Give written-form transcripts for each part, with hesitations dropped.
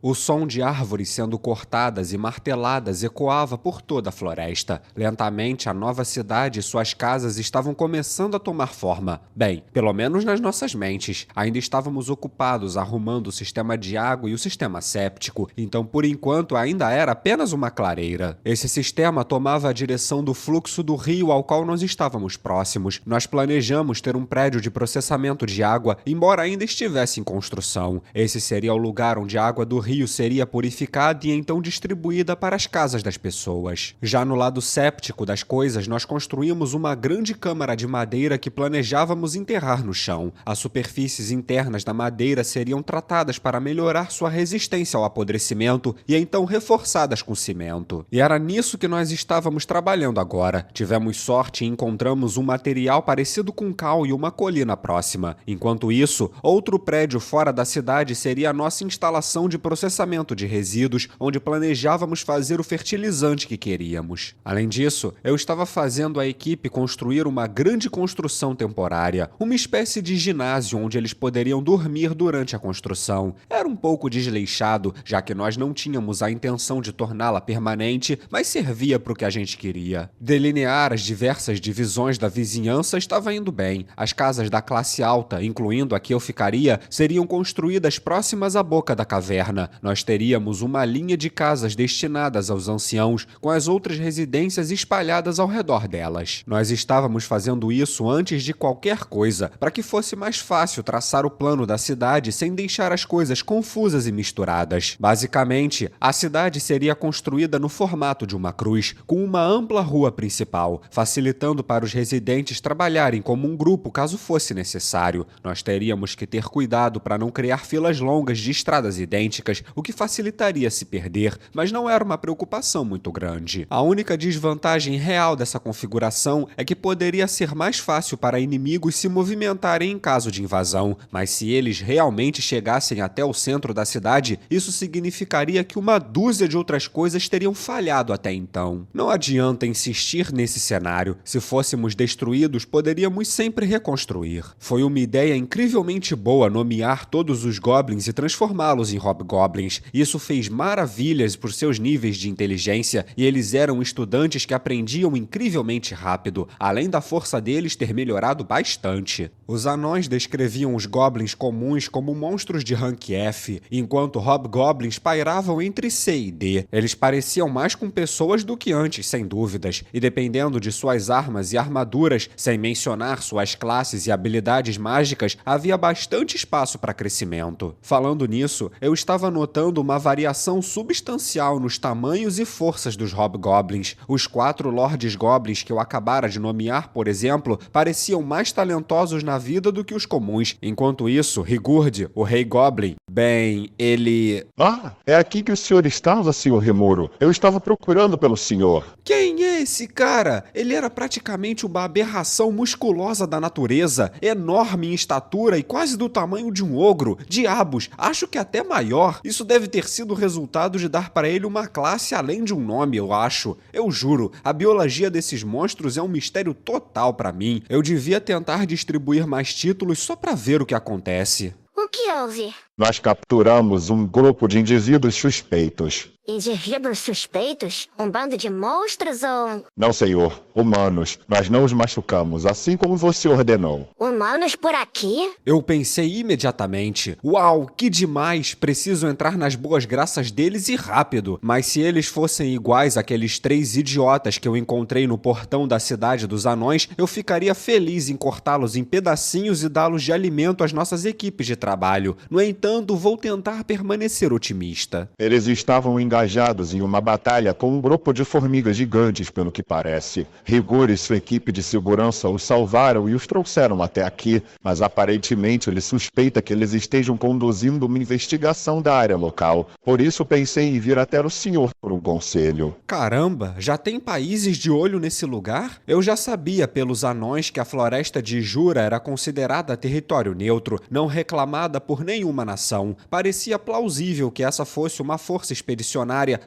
O som de árvores sendo cortadas e marteladas ecoava por toda a floresta. Lentamente, a nova cidade e suas casas estavam começando a tomar forma. Bem, pelo menos nas nossas mentes. Ainda estávamos ocupados arrumando o sistema de água e o sistema séptico, então por enquanto ainda era apenas uma clareira. Esse sistema tomava a direção do fluxo do rio ao qual nós estávamos próximos. Nós planejamos ter um prédio de processamento de água, embora ainda estivesse em construção. Esse seria o lugar onde a água do rio seria purificada e então distribuída para as casas das pessoas. Já no lado séptico das coisas, nós construímos uma grande câmara de madeira que planejávamos enterrar no chão. As superfícies internas da madeira seriam tratadas para melhorar sua resistência ao apodrecimento e então reforçadas com cimento. E era nisso que nós estávamos trabalhando agora. Tivemos sorte e encontramos um material parecido com cal e uma colina próxima. Enquanto isso, outro prédio fora da cidade seria a nossa instalação de processamento de resíduos, onde planejávamos fazer o fertilizante que queríamos. Além disso, eu estava fazendo a equipe construir uma grande construção temporária, uma espécie de ginásio onde eles poderiam dormir durante a construção. Era um pouco desleixado, já que nós não tínhamos a intenção de torná-la permanente, mas servia para o que a gente queria. Delinear as diversas divisões da vizinhança estava indo bem. As casas da classe alta, incluindo a que eu ficaria, seriam construídas próximas à boca da caverna. Nós teríamos uma linha de casas destinadas aos anciãos, com as outras residências espalhadas ao redor delas. Nós estávamos fazendo isso antes de qualquer coisa, para que fosse mais fácil traçar o plano da cidade sem deixar as coisas confusas e misturadas. Basicamente, a cidade seria construída no formato de uma cruz, com uma ampla rua principal, facilitando para os residentes trabalharem como um grupo caso fosse necessário. Nós teríamos que ter cuidado para não criar filas longas de estradas idênticas, o que facilitaria se perder, mas não era uma preocupação muito grande. A única desvantagem real dessa configuração é que poderia ser mais fácil para inimigos se movimentarem em caso de invasão, mas se eles realmente chegassem até o centro da cidade, isso significaria que uma dúzia de outras coisas teriam falhado até então. Não adianta insistir nesse cenário. Se fôssemos destruídos, poderíamos sempre reconstruir. Foi uma ideia incrivelmente boa nomear todos os goblins e transformá-los em hobgoblins. Isso fez maravilhas por seus níveis de inteligência e eles eram estudantes que aprendiam incrivelmente rápido, além da força deles ter melhorado bastante. Os anões descreviam os goblins comuns como monstros de rank F, enquanto hobgoblins pairavam entre C e D. Eles pareciam mais com pessoas do que antes, sem dúvidas, e dependendo de suas armas e armaduras, sem mencionar suas classes e habilidades mágicas, havia bastante espaço para crescimento. Falando nisso, eu estava notando uma variação substancial nos tamanhos e forças dos hobgoblins. Os 4 lords goblins que eu acabara de nomear, por exemplo, pareciam mais talentosos na vida do que os comuns. Enquanto isso, Rigurd, o rei goblin, bem, ele... Ah, é aqui que o senhor estava, senhor Rimuro. Eu estava procurando pelo senhor. Quem é esse cara? Ele era praticamente uma aberração musculosa da natureza, enorme em estatura e quase do tamanho de um ogro. Diabos, acho que até maior. Isso deve ter sido o resultado de dar para ele uma classe além de um nome, eu acho. Eu juro, a biologia desses monstros é um mistério total para mim. Eu devia tentar distribuir mais títulos só para ver o que acontece. O que houve? Nós capturamos um grupo de indivíduos suspeitos. Indivíduos suspeitos? Um bando de monstros ou... Não, senhor. Humanos. Nós não os machucamos, assim como você ordenou. Humanos por aqui? Eu pensei imediatamente. Uau, que demais! Preciso entrar nas boas graças deles e rápido. Mas se eles fossem iguais àqueles 3 idiotas que eu encontrei no portão da cidade dos anões, eu ficaria feliz em cortá-los em pedacinhos e dá-los de alimento às nossas equipes de trabalho. No entanto, vou tentar permanecer otimista. Eles estavam engajados em uma batalha com um grupo de formigas gigantes, pelo que parece. Rigor e sua equipe de segurança os salvaram e os trouxeram até aqui, mas aparentemente ele suspeita que eles estejam conduzindo uma investigação da área local. Por isso pensei em vir até o senhor por um conselho. Caramba, já tem países de olho nesse lugar? Eu já sabia pelos anões que a floresta de Jura era considerada território neutro, não reclamada por nenhuma nação. Parecia plausível que essa fosse uma força expedicionária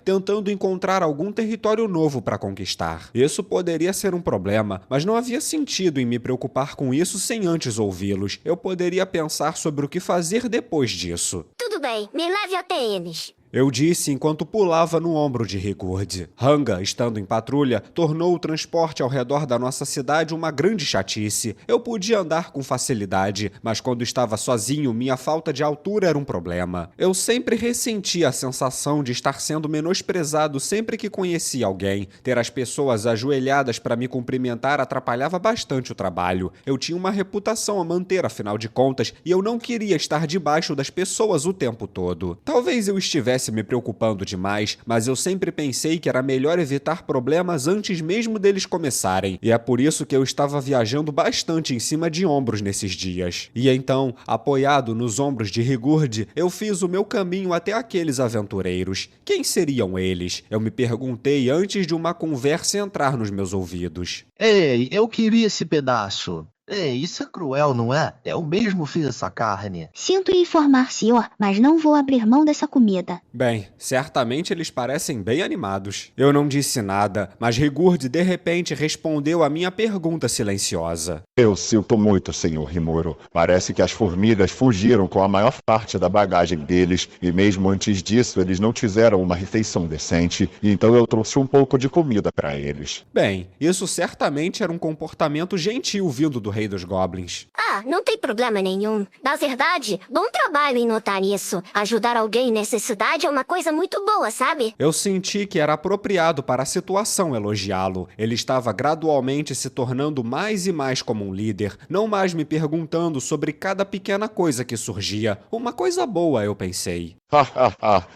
tentando encontrar algum território novo para conquistar. Isso poderia ser um problema, mas não havia sentido em me preocupar com isso sem antes ouvi-los. Eu poderia pensar sobre o que fazer depois disso. Tudo bem, me leve até eles. Eu disse enquanto pulava no ombro de Rigurd. Hanga, estando em patrulha, tornou o transporte ao redor da nossa cidade uma grande chatice. Eu podia andar com facilidade, mas quando estava sozinho, minha falta de altura era um problema. Eu sempre ressentia a sensação de estar sendo menosprezado sempre que conhecia alguém. Ter as pessoas ajoelhadas para me cumprimentar atrapalhava bastante o trabalho. Eu tinha uma reputação a manter, afinal de contas, e eu não queria estar debaixo das pessoas o tempo todo. Talvez eu estivesse me preocupando demais, mas eu sempre pensei que era melhor evitar problemas antes mesmo deles começarem. E é por isso que eu estava viajando bastante em cima de ombros nesses dias. E então, apoiado nos ombros de Rigurd, eu fiz o meu caminho até aqueles aventureiros. Quem seriam eles? Eu me perguntei antes de uma conversa entrar nos meus ouvidos. Ei, eu queria esse pedaço. Ei, isso é cruel, não é? Eu mesmo fiz essa carne. Sinto lhe informar, senhor, mas não vou abrir mão dessa comida. Bem, certamente eles parecem bem animados. Eu não disse nada, mas Rigurd de repente respondeu à minha pergunta silenciosa. Eu sinto muito, senhor Rimuro. Parece que as formigas fugiram com a maior parte da bagagem deles, e mesmo antes disso eles não fizeram uma refeição decente, então eu trouxe um pouco de comida para eles. Bem, isso certamente era um comportamento gentil vindo do Rei dos Goblins. Ah, não tem problema nenhum. Na verdade, bom trabalho em notar isso. Ajudar alguém em necessidade é uma coisa muito boa, sabe? Eu senti que era apropriado para a situação elogiá-lo. Ele estava gradualmente se tornando mais e mais como um líder, não mais me perguntando sobre cada pequena coisa que surgia. Uma coisa boa, eu pensei.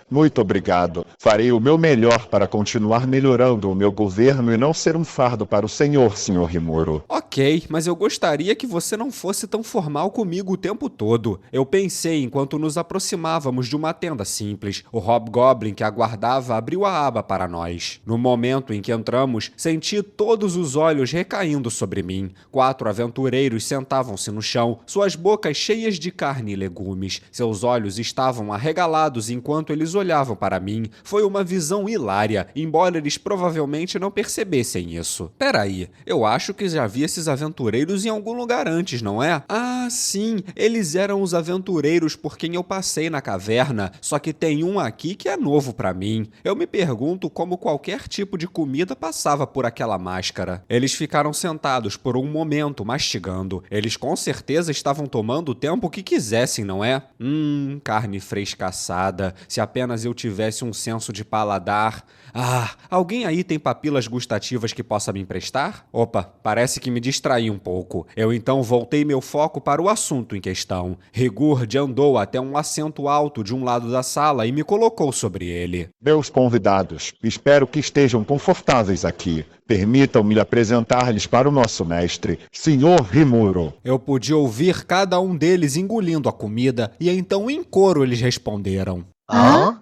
Muito obrigado. Farei o meu melhor para continuar melhorando o meu governo e não ser um fardo para o senhor Rimuro. Ok, mas eu gostaria que você não fosse tão formal comigo o tempo todo. Eu pensei enquanto nos aproximávamos de uma tenda simples. O Hobgoblin que aguardava abriu a aba para nós. No momento em que entramos, senti todos os olhos recaindo sobre mim. 4 aventureiros sentavam-se no chão, suas bocas cheias de carne e legumes. Seus olhos estavam arregalados enquanto eles olhavam para mim. Foi uma visão hilária, embora eles provavelmente não percebessem isso. Peraí, eu acho que já vi esses aventureiros em algum lugar antes, não é? Ah, sim, eles eram os aventureiros por quem eu passei na caverna, só que tem um aqui que é novo pra mim. Eu me pergunto como qualquer tipo de comida passava por aquela máscara. Eles ficaram sentados por um momento, mastigando. Eles com certeza estavam tomando o tempo que quisessem, não é? Carne frescaçada. Se apenas eu tivesse um senso de paladar. Ah, alguém aí tem papilas gustativas que possa me emprestar? Opa, parece que me distraí um pouco. Eu então voltei meu foco para o assunto em questão. Rigurd andou até um assento alto de um lado da sala e me colocou sobre ele. Meus convidados, espero que estejam confortáveis aqui. Permitam-me apresentar-lhes para o nosso mestre, Senhor Rimuro. Eu podia ouvir cada um deles engolindo a comida e então em coro eles responderam.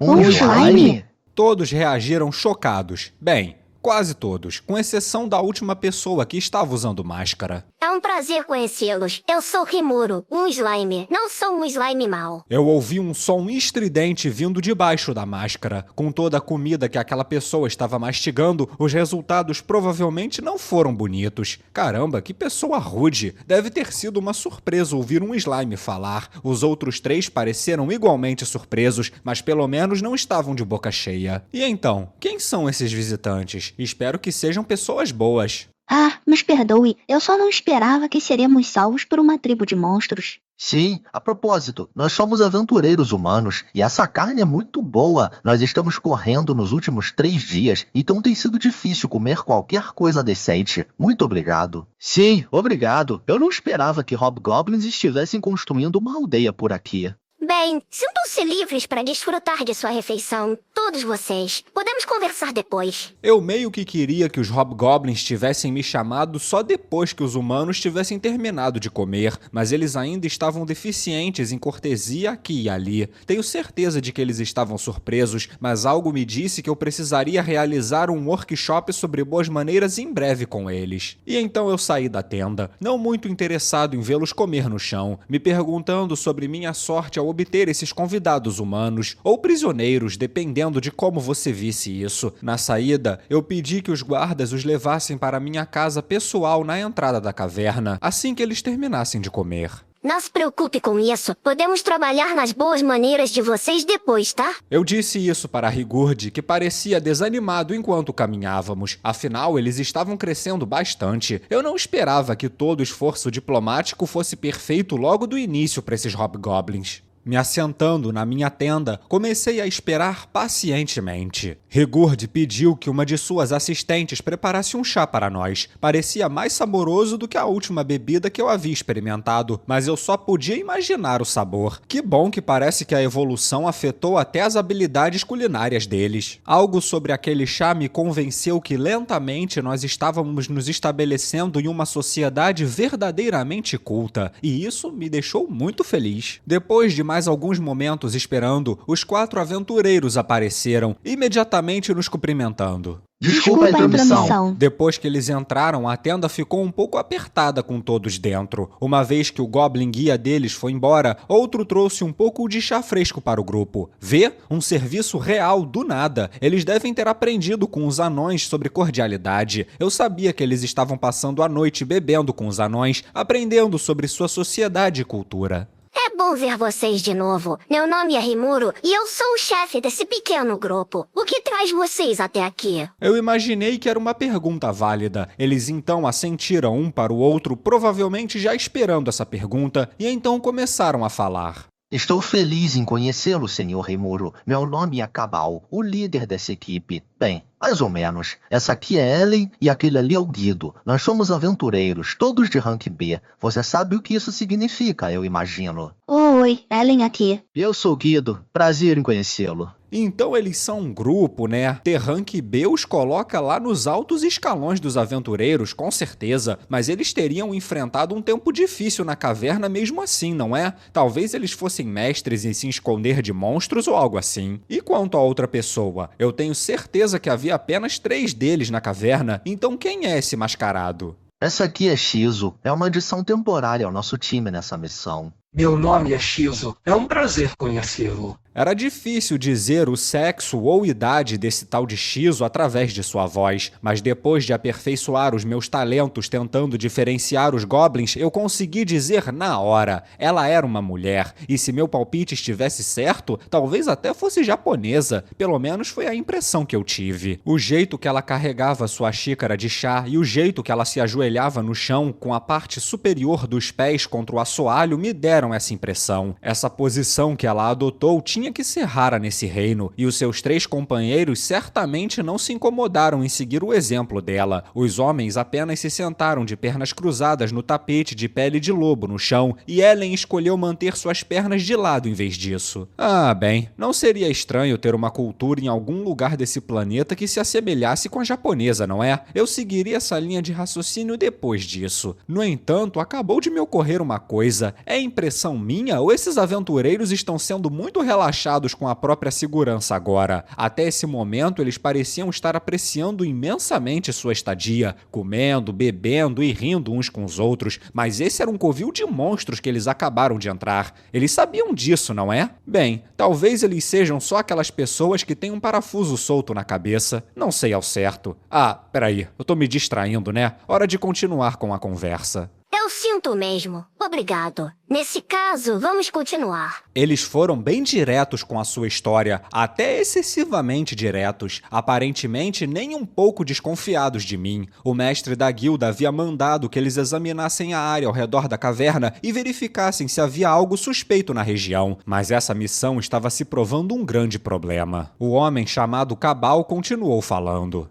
Um slime? Todos reagiram chocados. Bem, quase todos, com exceção da última pessoa que estava usando máscara. É um prazer conhecê-los. Eu sou Rimuro, um slime. Não sou um slime mau. Eu ouvi um som estridente vindo de baixo da máscara. Com toda a comida que aquela pessoa estava mastigando, os resultados provavelmente não foram bonitos. Caramba, que pessoa rude. Deve ter sido uma surpresa ouvir um slime falar. Os outros 3 pareceram igualmente surpresos, mas pelo menos não estavam de boca cheia. E então, quem são esses visitantes? Espero que sejam pessoas boas. Ah, mas perdoe, eu só não esperava que seremos salvos por uma tribo de monstros. Sim, a propósito, nós somos aventureiros humanos e essa carne é muito boa. Nós estamos correndo nos últimos 3 dias, então tem sido difícil comer qualquer coisa decente. Muito obrigado. Sim, obrigado. Eu não esperava que Hobgoblins estivessem construindo uma aldeia por aqui. Bem, sintam-se livres para desfrutar de sua refeição, todos vocês. Podemos conversar depois. Eu meio que queria que os Hobgoblins tivessem me chamado só depois que os humanos tivessem terminado de comer, mas eles ainda estavam deficientes em cortesia aqui e ali. Tenho certeza de que eles estavam surpresos, mas algo me disse que eu precisaria realizar um workshop sobre boas maneiras em breve com eles. E então eu saí da tenda, não muito interessado em vê-los comer no chão, me perguntando sobre minha sorte ao obter esses convidados humanos, ou prisioneiros, dependendo de como você visse isso. Na saída, eu pedi que os guardas os levassem para minha casa pessoal na entrada da caverna, assim que eles terminassem de comer. Não se preocupe com isso. Podemos trabalhar nas boas maneiras de vocês depois, tá? Eu disse isso para Rigurd, que parecia desanimado enquanto caminhávamos. Afinal, eles estavam crescendo bastante. Eu não esperava que todo o esforço diplomático fosse perfeito logo do início para esses hobgoblins. Me assentando na minha tenda, comecei a esperar pacientemente. Rigurd pediu que uma de suas assistentes preparasse um chá para nós. Parecia mais saboroso do que a última bebida que eu havia experimentado, mas eu só podia imaginar o sabor. Que bom que parece que a evolução afetou até as habilidades culinárias deles. Algo sobre aquele chá me convenceu que lentamente nós estávamos nos estabelecendo em uma sociedade verdadeiramente culta, e isso me deixou muito feliz. Depois de mais alguns momentos esperando, os 4 aventureiros apareceram, imediatamente nos cumprimentando. Desculpa a intromissão. Depois que eles entraram, a tenda ficou um pouco apertada com todos dentro. Uma vez que o Goblin guia deles foi embora, outro trouxe um pouco de chá fresco para o grupo. Vê? Um serviço real do nada. Eles devem ter aprendido com os anões sobre cordialidade. Eu sabia que eles estavam passando a noite bebendo com os anões, aprendendo sobre sua sociedade e cultura. É bom ver vocês de novo. Meu nome é Rimuro e eu sou o chefe desse pequeno grupo. O que traz vocês até aqui? Eu imaginei que era uma pergunta válida. Eles então assentiram um para o outro, provavelmente já esperando essa pergunta, e então começaram a falar. Estou feliz em conhecê-lo, Sr. Rimuro. Meu nome é Cabal, o líder dessa equipe. Bem, mais ou menos. Essa aqui é Ellen e aquele ali é o Guido. Nós somos aventureiros, todos de rank B. Você sabe o que isso significa, eu imagino. Oi, Ellen aqui. Eu sou o Guido. Prazer em conhecê-lo. Então eles são um grupo, né? Ter rank B os coloca lá nos altos escalões dos aventureiros, com certeza. Mas eles teriam enfrentado um tempo difícil na caverna mesmo assim, não é? Talvez eles fossem mestres em se esconder de monstros ou algo assim. E quanto a outra pessoa? Eu tenho certeza que havia apenas 3 deles na caverna, então quem é esse mascarado? Essa aqui é Shizo. É uma adição temporária ao nosso time nessa missão. Meu nome é Shizo. É um prazer conhecê-lo. Era difícil dizer o sexo ou idade desse tal de Shizo através de sua voz, mas depois de aperfeiçoar os meus talentos tentando diferenciar os goblins, eu consegui dizer na hora. Ela era uma mulher, e se meu palpite estivesse certo, talvez até fosse japonesa. Pelo menos foi a impressão que eu tive. O jeito que ela carregava sua xícara de chá e o jeito que ela se ajoelhava no chão com a parte superior dos pés contra o assoalho me deram essa impressão. Essa posição que ela adotou tinha que ser rara nesse reino, e os seus 3 companheiros certamente não se incomodaram em seguir o exemplo dela. Os homens apenas se sentaram de pernas cruzadas no tapete de pele de lobo no chão, e Ellen escolheu manter suas pernas de lado em vez disso. Ah, bem, não seria estranho ter uma cultura em algum lugar desse planeta que se assemelhasse com a japonesa, não é? Eu seguiria essa linha de raciocínio depois disso. No entanto, acabou de me ocorrer uma coisa. É impressão minha ou esses aventureiros estão sendo muito relaxados com a própria segurança agora? Até esse momento, eles pareciam estar apreciando imensamente sua estadia, comendo, bebendo e rindo uns com os outros, mas esse era um covil de monstros que eles acabaram de entrar. Eles sabiam disso, não é? Bem, talvez eles sejam só aquelas pessoas que têm um parafuso solto na cabeça. Não sei ao certo. Ah, peraí, eu tô me distraindo, né? Hora de continuar com a conversa. Eu sinto mesmo. Obrigado. Nesse caso, vamos continuar. Eles foram bem diretos com a sua história, até excessivamente diretos, aparentemente nem um pouco desconfiados de mim. O mestre da guilda havia mandado que eles examinassem a área ao redor da caverna e verificassem se havia algo suspeito na região, mas essa missão estava se provando um grande problema. O homem chamado Cabal continuou falando.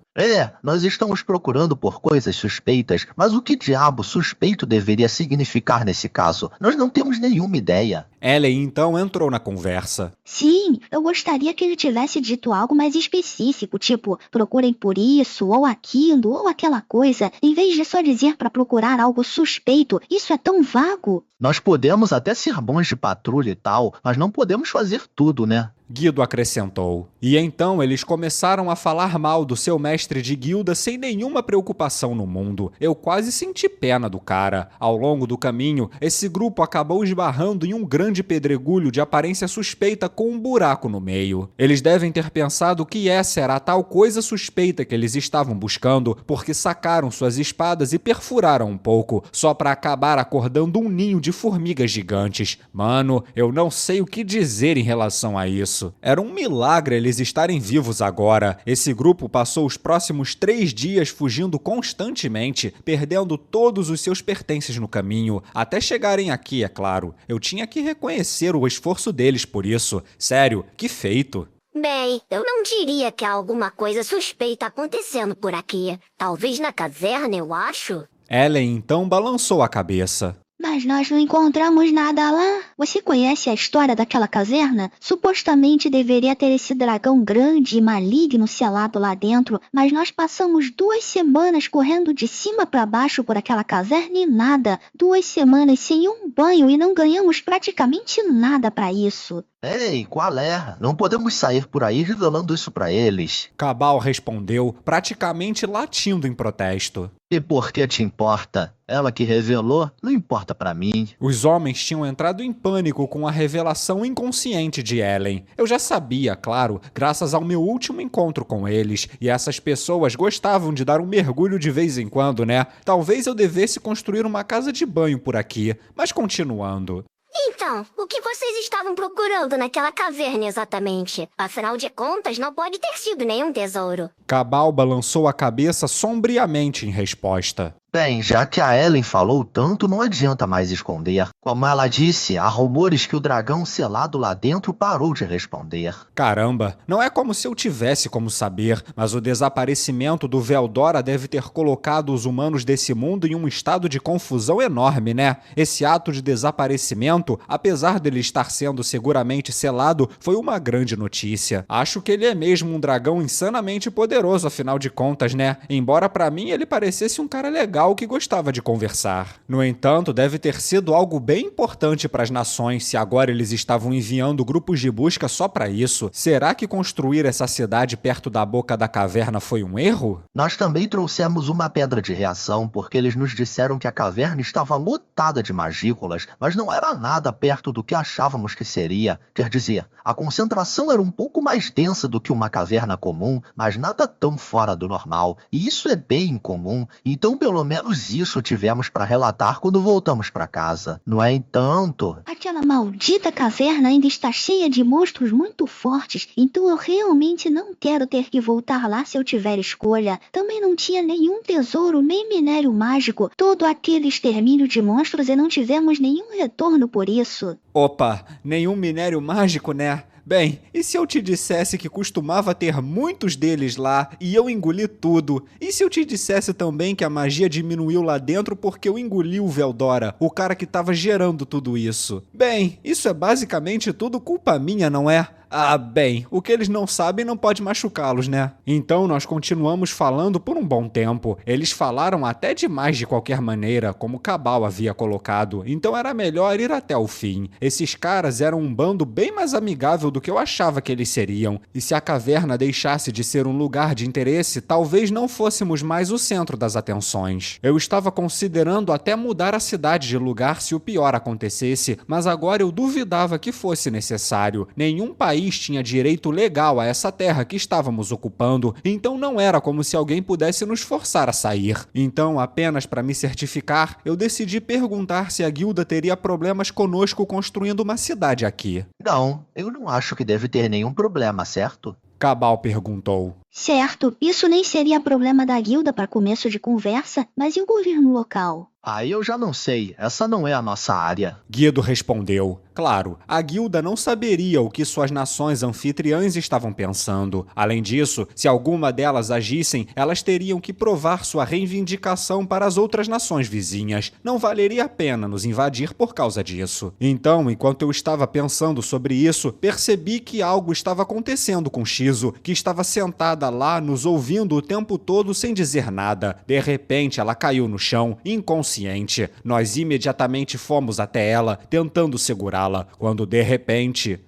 Nós estamos procurando por coisas suspeitas, mas o que diabo suspeito deveria significar nesse caso? Nós não temos nenhuma ideia. Ellen então entrou na conversa. Sim, eu gostaria que ele tivesse dito algo mais específico, tipo, procurem por isso, ou aquilo, ou aquela coisa, em vez de só dizer para procurar algo suspeito. Isso é tão vago. Nós podemos até ser bons de patrulha e tal, mas não podemos fazer tudo, né? Guido acrescentou. E então eles começaram a falar mal do seu mestre de guilda sem nenhuma preocupação no mundo. Eu quase senti pena do cara. Ao longo do caminho, esse grupo acabou esbarrando em um grande pedregulho de aparência suspeita com um buraco no meio. Eles devem ter pensado que essa era a tal coisa suspeita que eles estavam buscando, porque sacaram suas espadas e perfuraram um pouco, só para acabar acordando um ninho de formigas gigantes. Mano, eu não sei o que dizer em relação a isso. Era um milagre eles estarem vivos agora. Esse grupo passou os próximos 3 dias fugindo constantemente, perdendo todos os seus pertences no caminho, até chegarem aqui, é claro. Eu tinha que reconhecer o esforço deles por isso. Sério, que feito! Bem, eu não diria que há alguma coisa suspeita acontecendo por aqui. Talvez na caverna, eu acho. Ellen então balançou a cabeça. Mas nós não encontramos nada lá. Você conhece a história daquela caverna? Supostamente deveria ter esse dragão grande e maligno selado lá dentro, mas nós passamos 2 semanas correndo de cima para baixo por aquela caverna e nada. 2 semanas sem um banho e não ganhamos praticamente nada para isso. Ei, qual é? Não podemos sair por aí revelando isso pra eles. Cabal respondeu, praticamente latindo em protesto. E por que te importa? Ela que revelou, não importa pra mim. Os homens tinham entrado em pânico com a revelação inconsciente de Ellen. Eu já sabia, claro, graças ao meu último encontro com eles, e essas pessoas gostavam de dar um mergulho de vez em quando, né? Talvez eu devesse construir uma casa de banho por aqui, mas continuando. Então, o que vocês estavam procurando naquela caverna exatamente? Afinal de contas, não pode ter sido nenhum tesouro. Cabal balançou a cabeça sombriamente em resposta. Bem, já que a Ellen falou tanto, não adianta mais esconder. Como ela disse, há rumores que o dragão selado lá dentro parou de responder. Caramba, não é como se eu tivesse como saber, mas o desaparecimento do Veldora deve ter colocado os humanos desse mundo em um estado de confusão enorme, né? Esse ato de desaparecimento, apesar dele estar sendo seguramente selado, foi uma grande notícia. Acho que ele é mesmo um dragão insanamente poderoso, afinal de contas, né? Embora pra mim ele parecesse um cara legal que gostava de conversar. No entanto, deve ter sido algo bem importante para as nações se agora eles estavam enviando grupos de busca só para isso. Será que construir essa cidade perto da boca da caverna foi um erro? Nós também trouxemos uma pedra de reação porque eles nos disseram que a caverna estava lotada de magícolas, mas não era nada perto do que achávamos que seria. Quer dizer, a concentração era um pouco mais densa do que uma caverna comum, mas nada tão fora do normal. E isso é bem incomum, então pelo menos isso tivemos para relatar quando voltamos para casa. No entanto... Aquela maldita caverna ainda está cheia de monstros muito fortes, então eu realmente não quero ter que voltar lá se eu tiver escolha. Também não tinha nenhum tesouro, nem minério mágico, todo aquele extermínio de monstros e não tivemos nenhum retorno por isso. Opa, nenhum minério mágico, né? Bem, e se eu te dissesse que costumava ter muitos deles lá e eu engoli tudo? E se eu te dissesse também que a magia diminuiu lá dentro porque eu engoli o Veldora, o cara que estava gerando tudo isso? Bem, isso é basicamente tudo culpa minha, não é? Ah, bem, o que eles não sabem não pode machucá-los, né? Então nós continuamos falando por um bom tempo. Eles falaram até demais de qualquer maneira, como Cabal havia colocado, então era melhor ir até o fim. Esses caras eram um bando bem mais amigável do que eu achava que eles seriam, e se a caverna deixasse de ser um lugar de interesse, talvez não fôssemos mais o centro das atenções. Eu estava considerando até mudar a cidade de lugar se o pior acontecesse, mas agora eu duvidava que fosse necessário. Nenhum país tinha direito legal a essa terra que estávamos ocupando, então não era como se alguém pudesse nos forçar a sair. Então, apenas para me certificar, eu decidi perguntar se a guilda teria problemas conosco construindo uma cidade aqui. Não, eu não acho que deve ter nenhum problema, certo? Cabal perguntou. Certo, isso nem seria problema da guilda para começo de conversa, mas e o governo local? Aí eu já não sei, essa não é a nossa área. Guido respondeu. Claro, a guilda não saberia o que suas nações anfitriãs estavam pensando. Além disso, se alguma delas agissem, elas teriam que provar sua reivindicação para as outras nações vizinhas. Não valeria a pena nos invadir por causa disso. Então, enquanto eu estava pensando sobre isso, percebi que algo estava acontecendo com Shizu, que estava sentada lá nos ouvindo o tempo todo sem dizer nada. De repente, ela caiu no chão, inconsciente, inconsciente. Nós imediatamente fomos até ela, tentando segurá-la, quando de repente...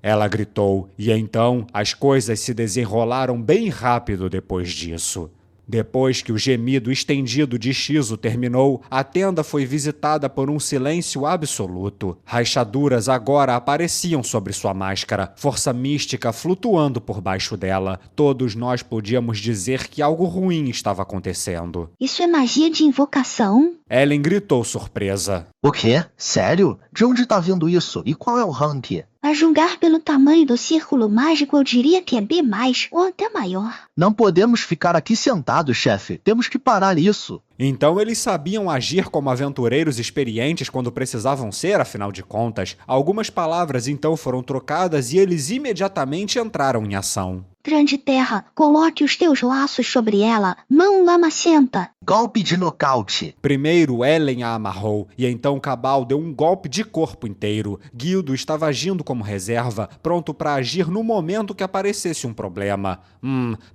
ela gritou, e então as coisas se desenrolaram bem rápido depois disso. Depois que o gemido estendido de Shizu terminou, a tenda foi visitada por um silêncio absoluto. Rachaduras agora apareciam sobre sua máscara, força mística flutuando por baixo dela. Todos nós podíamos dizer que algo ruim estava acontecendo. Isso é magia de invocação? Ellen gritou surpresa. O quê? Sério? De onde tá vindo isso? E qual é o rank? A julgar pelo tamanho do círculo mágico, eu diria que é B+, ou até maior. Não podemos ficar aqui sentados, chefe. Temos que parar isso. Então eles sabiam agir como aventureiros experientes quando precisavam ser, afinal de contas. Algumas palavras então foram trocadas e eles imediatamente entraram em ação. Grande Terra, coloque os teus laços sobre ela, mão lamacenta. Golpe de nocaute. Primeiro Ellen a amarrou, e então Cabal deu um golpe de corpo inteiro. Guildo estava agindo como reserva, pronto para agir no momento que aparecesse um problema.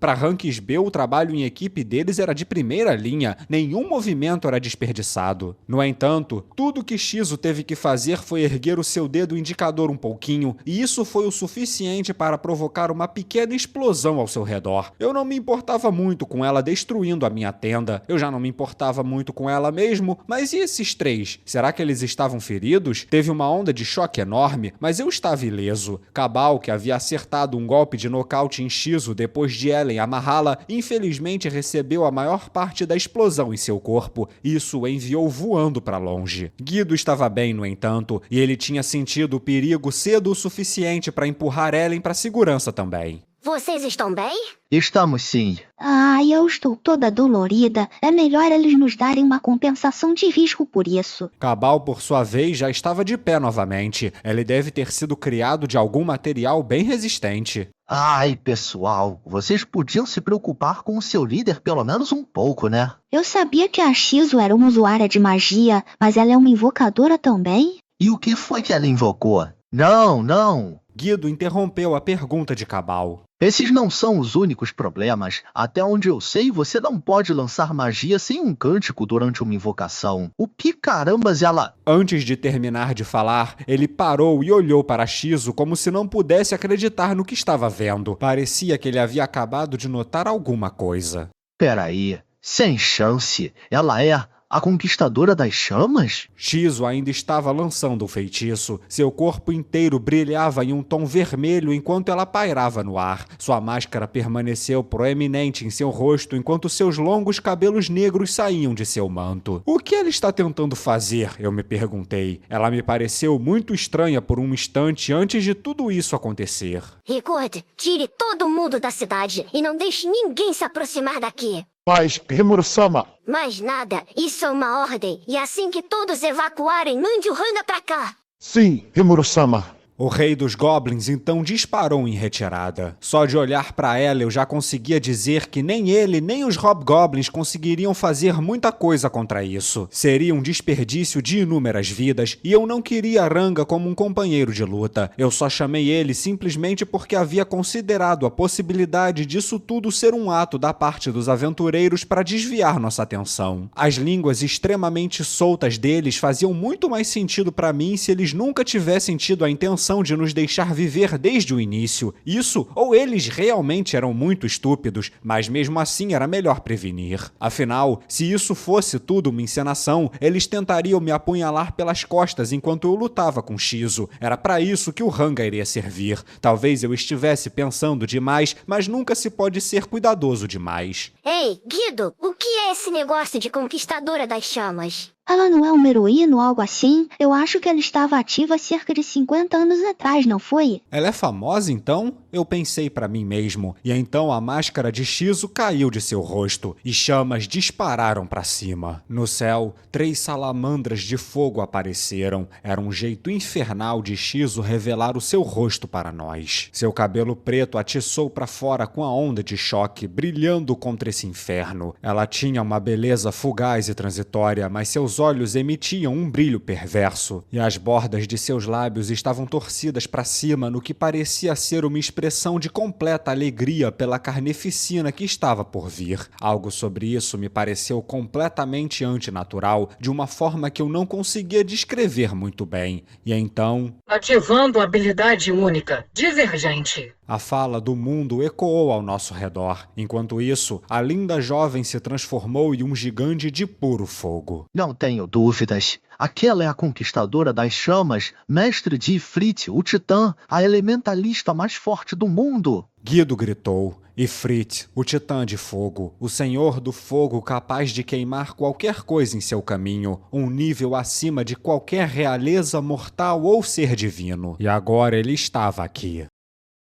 Para ranks B, o trabalho em equipe deles era de primeira linha, nenhum movimento era desperdiçado. No entanto, tudo que Shizu teve que fazer foi erguer o seu dedo indicador um pouquinho, e isso foi o suficiente para provocar uma pequena explosão ao seu redor. Eu não me importava muito com ela destruindo a minha tenda, eu já não me importava muito com ela mesmo, mas e esses três? Será que eles estavam feridos? Teve uma onda de choque enorme, mas eu estava ileso. Cabal, que havia acertado um golpe de nocaute em Shizu depois de Ellen amarrá-la, infelizmente recebeu a maior parte da explosão em seu corpo. Isso o enviou voando para longe. Guido estava bem, no entanto, e ele tinha sentido o perigo cedo o suficiente para empurrar Ellen para segurança também. Vocês estão bem? Estamos sim. Ai, eu estou toda dolorida. É melhor eles nos darem uma compensação de risco por isso. Cabal, por sua vez, já estava de pé novamente. Ele deve ter sido criado de algum material bem resistente. Ai, pessoal, vocês podiam se preocupar com o seu líder pelo menos um pouco, né? Eu sabia que a Shizu era uma usuária de magia, mas ela é uma invocadora também? E o que foi que ela invocou? Não. Guido interrompeu a pergunta de Cabal. Esses não são os únicos problemas. Até onde eu sei, você não pode lançar magia sem um cântico durante uma invocação. O que carambas ela... Antes de terminar de falar, ele parou e olhou para Shizu como se não pudesse acreditar no que estava vendo. Parecia que ele havia acabado de notar alguma coisa. Peraí, sem chance. Ela é a Conquistadora das Chamas? Shizu ainda estava lançando o feitiço. Seu corpo inteiro brilhava em um tom vermelho enquanto ela pairava no ar. Sua máscara permaneceu proeminente em seu rosto enquanto seus longos cabelos negros saíam de seu manto. O que ela está tentando fazer? Eu me perguntei. Ela me pareceu muito estranha por um instante antes de tudo isso acontecer. Recuerde, tire todo mundo da cidade e não deixe ninguém se aproximar daqui. Mas, Rimuru-sama... Mais nada, isso é uma ordem. E assim que todos evacuarem, mande o Hana pra cá. Sim, Rimuru-sama... O rei dos goblins então disparou em retirada. Só de olhar para ela eu já conseguia dizer que nem ele nem os hobgoblins conseguiriam fazer muita coisa contra isso. Seria um desperdício de inúmeras vidas e eu não queria Ranga como um companheiro de luta. Eu só chamei ele simplesmente porque havia considerado a possibilidade disso tudo ser um ato da parte dos aventureiros para desviar nossa atenção. As línguas extremamente soltas deles faziam muito mais sentido para mim se eles nunca tivessem tido a intenção de nos deixar viver desde o início. Isso, ou eles realmente eram muito estúpidos, mas mesmo assim era melhor prevenir. Afinal, se isso fosse tudo uma encenação, eles tentariam me apunhalar pelas costas enquanto eu lutava com Shizu. Era para isso que o Ranga iria servir. Talvez eu estivesse pensando demais, mas nunca se pode ser cuidadoso demais. Ei, Guido, o que é esse negócio de Conquistadora das Chamas? Ela não é uma heroína ou algo assim? Eu acho que ela estava ativa há cerca de 50 anos atrás, não foi? Ela é famosa então? Eu pensei para mim mesmo. E então a máscara de Shizu caiu de seu rosto e chamas dispararam para cima. No céu, 3 salamandras de fogo apareceram. Era um jeito infernal de Shizu revelar o seu rosto para nós. Seu cabelo preto atiçou para fora com a onda de choque, brilhando contra esse inferno. Ela tinha uma beleza fugaz e transitória, mas seus Seus olhos emitiam um brilho perverso, e as bordas de seus lábios estavam torcidas para cima no que parecia ser uma expressão de completa alegria pela carneficina que estava por vir. Algo sobre isso me pareceu completamente antinatural, de uma forma que eu não conseguia descrever muito bem. E então... Ativando a habilidade única, Divergente. A fala do mundo ecoou ao nosso redor. Enquanto isso, a linda jovem se transformou em um gigante de puro fogo. Não tenho dúvidas. Aquela é a conquistadora das chamas, mestre de Ifrit, o Titã, a elementalista mais forte do mundo. Guido gritou. Ifrit, o Titã de Fogo, o Senhor do Fogo capaz de queimar qualquer coisa em seu caminho, um nível acima de qualquer realeza mortal ou ser divino. E agora ele estava aqui.